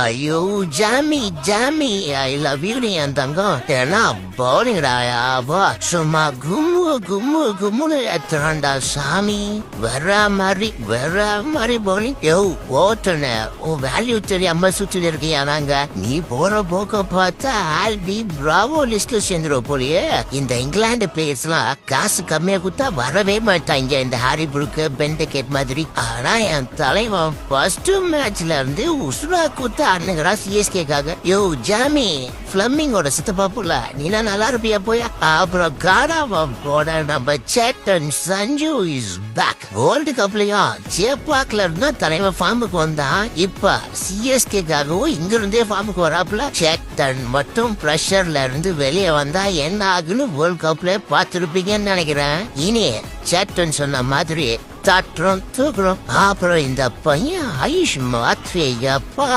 ஐயோ ஜாமி I love you நீ என் தங்கம். ஏன்னா போலிங்கடா சும்மா கும்முன்னு எத்துறான்டா சாமி. வர மாதிரி போலிங். யோ ஓட்டுன உன் வேல்யூ தெரியாம சுத்திட்டு இருக்கியா? நாங்க நீ போற போக்க பார்த்தா ஆல்பி பிராவோ லிஸ்ட்ல சேர்ந்துரும் போலியே. இந்த இங்கிலாந்து பிளேயர்ஸ் எல்லாம் காசு கம்மியா குத்தா வரவே மாட்டாங்க இந்த ஹாரி புருக்கு பென்டகேட் மாதிரி. ஆனா என் தலைவன் ஃபர்ஸ்ட் மேட்ச்ல இருந்து உசுரா குத்த அன்னுங்கடா சிஎஸ்கேக்காக. யோ ஜாமி பிளம்மிங்கோட சித்தப்பா புள்ள நீனா நல்லா இருப்பியா போயா? அப்புறம் காடாவா போட நம்ம சேட்டன் சஞ்சு இஸ் பேக். வேர்ல்டு கப்லயும் சேப்பாக்ல இருந்தா தலைவன் ஃபார்முக்கு வந்தான். இப்ப சிஎஸ்கேக்காகவும் இங்க இருந்தே ஃபார்முக்கு வராப்புல. சேட்டன் மட்டும் பிரஷர்ல இருந்து வெளியே வந்தா என்ன ஆகுன்னு வேர்ல்டு கப்ல பாத்துருப்பீங்கன்னு நினைக்கிறேன். இனி சேட்டன் சொன்ன மாதிரி தட்டுறோம் தூக்குறோம். அப்புறம் இந்த பையன் ஆயுஷ் மாத்ரேயப்பா